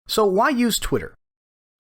So why use Twitter?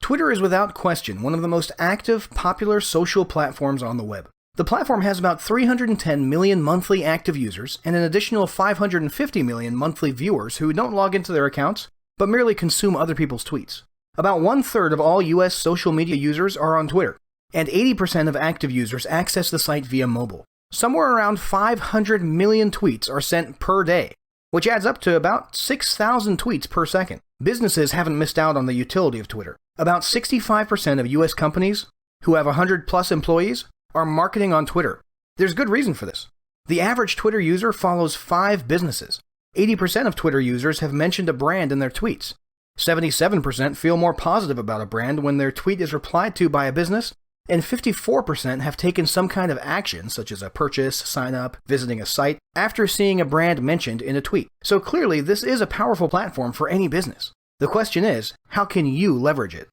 Twitter is without question one of the most active, popular social platforms on the web. The platform has about 310 million monthly active users and an additional 550 million monthly viewers who don't log into their accounts, but merely consume other people's tweets. About 1/3 of all US social media users are on Twitter, and 80% of active users access the site via mobile. Somewhere around 500 million tweets are sent per day, which adds up to about 6,000 tweets per second. Businesses haven't missed out on the utility of Twitter. About 65% of US companies who have 100+ employees are marketing on Twitter. There's good reason for this. The average Twitter user follows 5 businesses. 80% of Twitter users have mentioned a brand in their tweets. 77% feel more positive about a brand when their tweet is replied to by a business, and 54% have taken some kind of action, such as a purchase, sign up, visiting a site, after seeing a brand mentioned in a tweet. So clearly, this is a powerful platform for any business. The question is, how can you leverage it?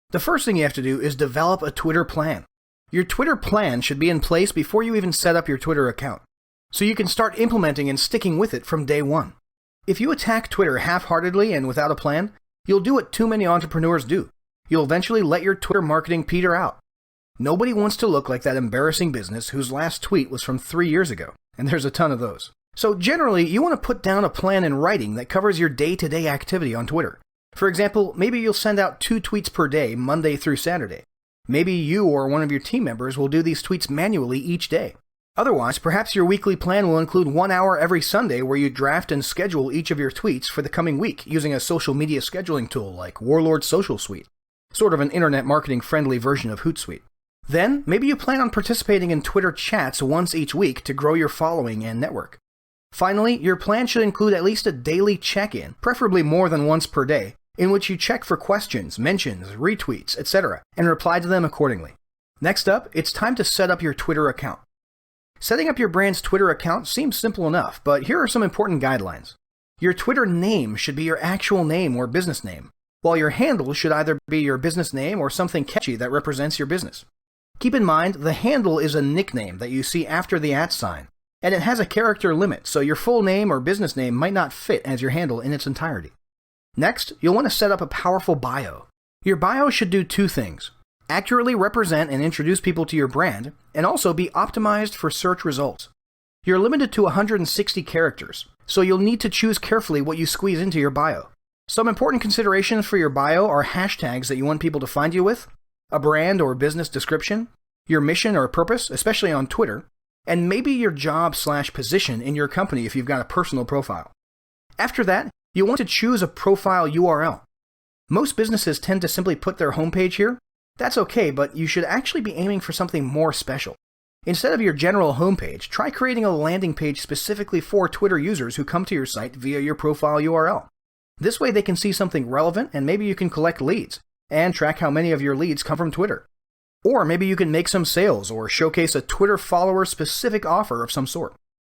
The first thing you have to do is develop a Twitter plan. Your Twitter plan should be in place before you even set up your Twitter account, so you can start implementing and sticking with it from day one. If you attack Twitter half-heartedly and without a plan, you'll do what too many entrepreneurs do. You'll eventually let your Twitter marketing peter out. Nobody wants to look like that embarrassing business whose last tweet was from 3 years ago, and there's a ton of those. So generally, you want to put down a plan in writing that covers your day-to-day activity on Twitter. For example, maybe you'll send out 2 tweets per day, Monday through Saturday. Maybe you or one of your team members will do these tweets manually each day. Otherwise, perhaps your weekly plan will include 1 hour every Sunday where you draft and schedule each of your tweets for the coming week using a social media scheduling tool like Warlord Social Suite, sort of an internet marketing friendly version of Hootsuite. Then, maybe you plan on participating in Twitter chats once each week to grow your following and network. Finally, your plan should include at least a daily check-in, preferably more than once per day, in which you check for questions, mentions, retweets, etc., and reply to them accordingly. Next up, it's time to set up your Twitter account. Setting up your brand's Twitter account seems simple enough, but here are some important guidelines. Your Twitter name should be your actual name or business name, while your handle should either be your business name or something catchy that represents your business. Keep in mind, the handle is a nickname that you see after the @ sign, and it has a character limit, so your full name or business name might not fit as your handle in its entirety. Next, you'll want to set up a powerful bio. Your bio should do 2 things: accurately represent and introduce people to your brand, and also be optimized for search results. You're limited to 160 characters, so you'll need to choose carefully what you squeeze into your bio. Some important considerations for your bio are hashtags that you want people to find you with, a brand or business description, your mission or purpose, especially on Twitter, and maybe your job/position in your company if you've got a personal profile. After that, you'll want to choose a profile URL. Most businesses tend to simply put their homepage here. That's okay, but you should actually be aiming for something more special. Instead of your general homepage, try creating a landing page specifically for Twitter users who come to your site via your profile URL. This way they can see something relevant, and maybe you can collect leads and track how many of your leads come from Twitter. Or maybe you can make some sales or showcase a Twitter follower-specific offer of some sort.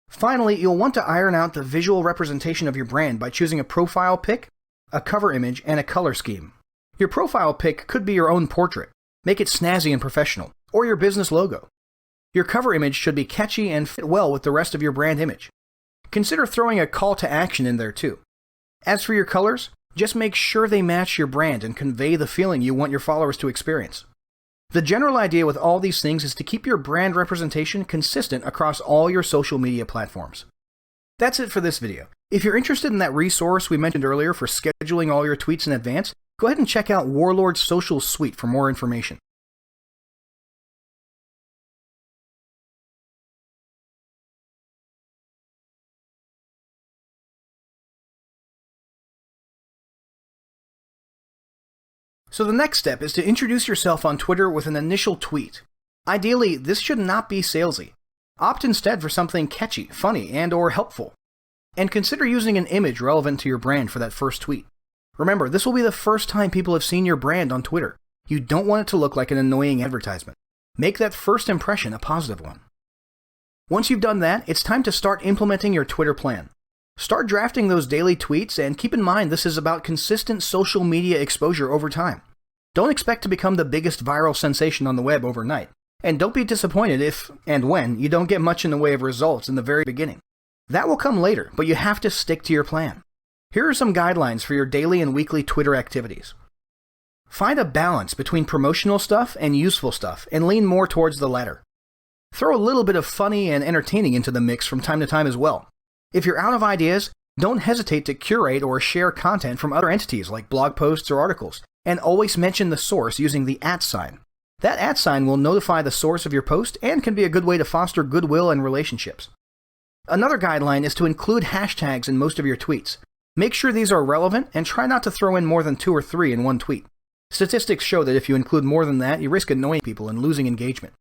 Finally, you'll want to iron out the visual representation of your brand by choosing a profile pic, a cover image, and a color scheme. Your profile pic could be your own portrait. Make it snazzy and professional, or your business logo. Your cover image should be catchy and fit well with the rest of your brand image. Consider throwing a call to action in there too. As for your colors, just make sure they match your brand and convey the feeling you want your followers to experience. The general idea with all these things is to keep your brand representation consistent across all your social media platforms. That's it for this video. If you're interested in that resource we mentioned earlier for scheduling all your tweets in advance, go ahead and check out Warlord Social Suite for more information. So the next step is to introduce yourself on Twitter with an initial tweet. Ideally, this should not be salesy. Opt instead for something catchy, funny, and/or helpful. And consider using an image relevant to your brand for that first tweet. Remember, this will be the first time people have seen your brand on Twitter. You don't want it to look like an annoying advertisement. Make that first impression a positive one. Once you've done that, it's time to start implementing your Twitter plan. Start drafting those daily tweets, and keep in mind this is about consistent social media exposure over time. Don't expect to become the biggest viral sensation on the web overnight, and don't be disappointed if and when you don't get much in the way of results in the very beginning. That will come later, but you have to stick to your plan. Here are some guidelines for your daily and weekly Twitter activities. Find a balance between promotional stuff and useful stuff, and lean more towards the latter. Throw a little bit of funny and entertaining into the mix from time to time as well. If you're out of ideas, don't hesitate to curate or share content from other entities like blog posts or articles, and always mention the source using the @sign. That @sign will notify the source of your post and can be a good way to foster goodwill and relationships. Another guideline is to include hashtags in most of your tweets. Make sure these are relevant and try not to throw in more than 2 or 3 in one tweet. Statistics show that if you include more than that, you risk annoying people and losing engagement.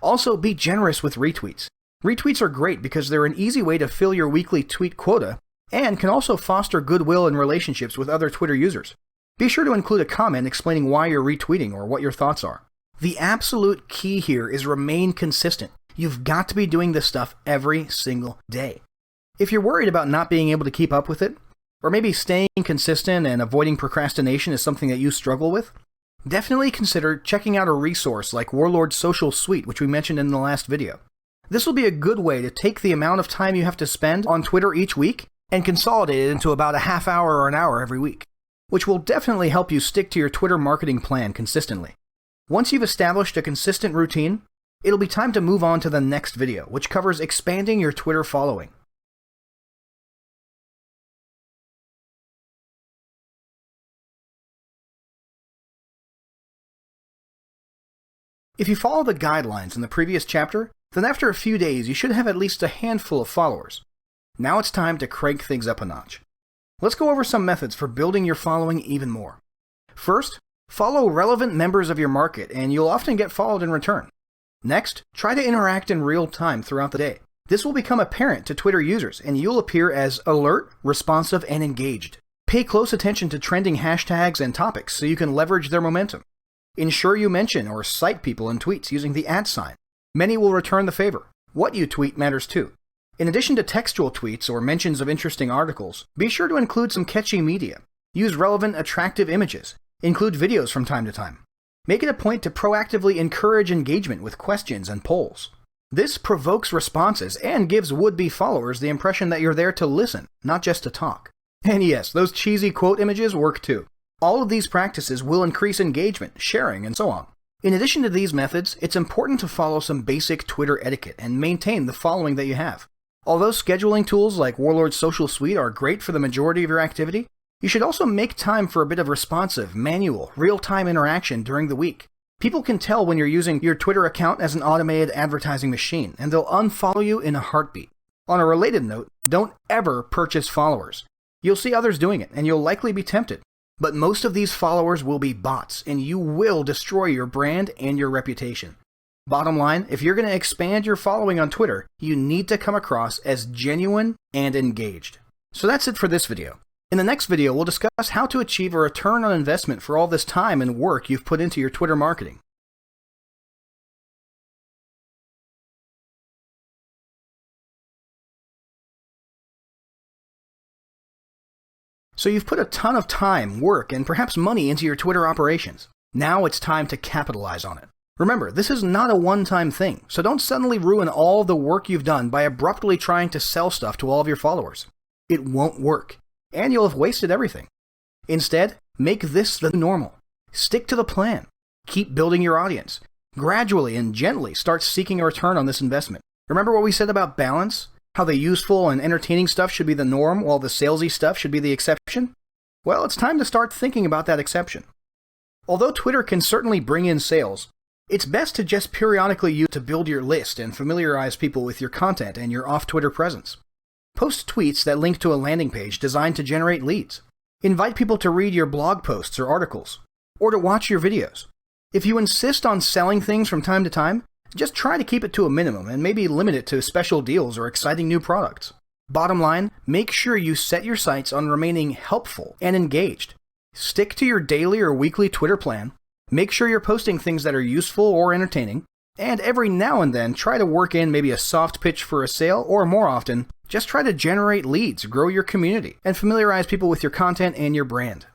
Also, be generous with retweets. Retweets are great because they're an easy way to fill your weekly tweet quota and can also foster goodwill and relationships with other Twitter users. Be sure to include a comment explaining why you're retweeting or what your thoughts are. The absolute key here is remain consistent. You've got to be doing this stuff every single day. If you're worried about not being able to keep up with it, or maybe staying consistent and avoiding procrastination is something that you struggle with, definitely consider checking out a resource like Warlord's Social Suite, which we mentioned in the last video. This will be a good way to take the amount of time you have to spend on Twitter each week and consolidate it into about a half hour or an hour every week, which will definitely help you stick to your Twitter marketing plan consistently. Once you've established a consistent routine, it'll be time to move on to the next video, which covers expanding your Twitter following. If you follow the guidelines in the previous chapter, then after a few days you should have at least a handful of followers. Now it's time to crank things up a notch. Let's go over some methods for building your following even more. First, follow relevant members of your market and you'll often get followed in return. Next, try to interact in real time throughout the day. This will become apparent to Twitter users and you'll appear as alert, responsive, and engaged. Pay close attention to trending hashtags and topics so you can leverage their momentum. Ensure you mention or cite people in tweets using the @sign. Many will return the favor. What you tweet matters too. In addition to textual tweets or mentions of interesting articles, be sure to include some catchy media. Use relevant, attractive images. Include videos from time to time. Make it a point to proactively encourage engagement with questions and polls. This provokes responses and gives would-be followers the impression that you're there to listen, not just to talk. And yes, those cheesy quote images work too. All of these practices will increase engagement, sharing, and so on. In addition to these methods, it's important to follow some basic Twitter etiquette and maintain the following that you have. Although scheduling tools like Warlord's Social Suite are great for the majority of your activity, you should also make time for a bit of responsive, manual, real-time interaction during the week. People can tell when you're using your Twitter account as an automated advertising machine, and they'll unfollow you in a heartbeat. On a related note, don't ever purchase followers. You'll see others doing it, and you'll likely be tempted. But most of these followers will be bots, and you will destroy your brand and your reputation. Bottom line, if you're going to expand your following on Twitter, you need to come across as genuine and engaged. So that's it for this video. In the next video, we'll discuss how to achieve a return on investment for all this time and work you've put into your Twitter marketing. So you've put a ton of time, work, and perhaps money into your Twitter operations. Now it's time to capitalize on it. Remember, this is not a one-time thing, so don't suddenly ruin all the work you've done by abruptly trying to sell stuff to all of your followers. It won't work, and you'll have wasted everything. Instead, make this the normal. Stick to the plan. Keep building your audience. Gradually and gently start seeking a return on this investment. Remember what we said about balance? How the useful and entertaining stuff should be the norm while the salesy stuff should be the exception? Well, it's time to start thinking about that exception. Although Twitter can certainly bring in sales, it's best to just periodically use it to build your list and familiarize people with your content and your off-Twitter presence. Post tweets that link to a landing page designed to generate leads. Invite people to read your blog posts or articles, or to watch your videos. If you insist on selling things from time to time, just try to keep it to a minimum and maybe limit it to special deals or exciting new products. Bottom line, make sure you set your sights on remaining helpful and engaged. Stick to your daily or weekly Twitter plan. Make sure you're posting things that are useful or entertaining. And every now and then, try to work in maybe a soft pitch for a sale, or more often, just try to generate leads, grow your community, and familiarize people with your content and your brand.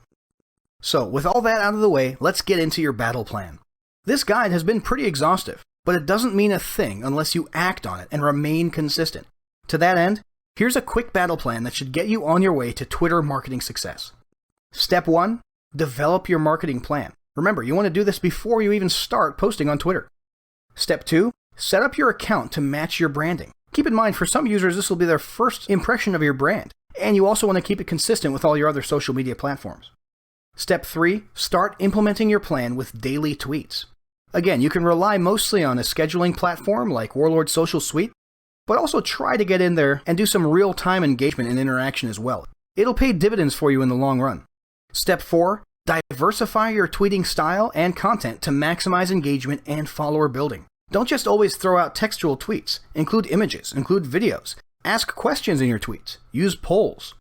So, with all that out of the way, let's get into your battle plan. This guide has been pretty exhaustive, but it doesn't mean a thing unless you act on it and remain consistent. To that end, Here's a quick battle plan that should get you on your way to Twitter marketing success. Step 1, develop your marketing plan. Remember, you want to do this before you even start posting on Twitter. Step 2, set up your account to match your branding. Keep in mind, for some users, this will be their first impression of your brand, and you also want to keep it consistent with all your other social media platforms. Step 3, start implementing your plan with daily tweets. Again, you can rely mostly on a scheduling platform like Warlord Social Suite, but also try to get in there and do some real-time engagement and interaction as well. It'll pay dividends for you in the long run. Step 4, diversify your tweeting style and content to maximize engagement and follower building. Don't just always throw out textual tweets. Include images, include videos, ask questions in your tweets, use polls,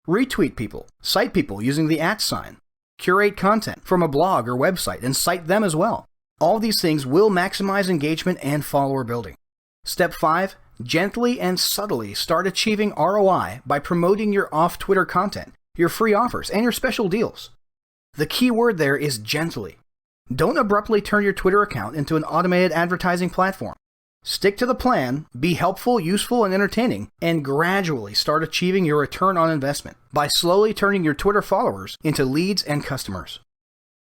retweet people, cite people using the @ sign, curate content from a blog or website and cite them as well. All these things will maximize engagement and follower building. Step 5, gently and subtly start achieving ROI by promoting your off-Twitter content, your free offers, and your special deals. The key word there is gently. Don't abruptly turn your Twitter account into an automated advertising platform. Stick to the plan, be helpful, useful, and entertaining, and gradually start achieving your return on investment by slowly turning your Twitter followers into leads and customers.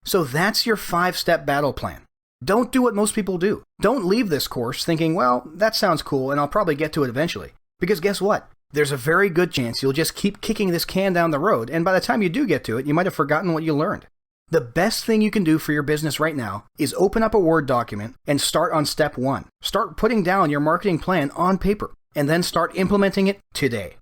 So that's your 5-step battle plan. Don't do what most people do. Don't leave this course thinking, well, that sounds cool and I'll probably get to it eventually. Because guess what? There's a very good chance you'll just keep kicking this can down the road, and by the time you do get to it, you might have forgotten what you learned. The best thing you can do for your business right now is open up a Word document and start on step 1. Start putting down your marketing plan on paper, and then start implementing it today.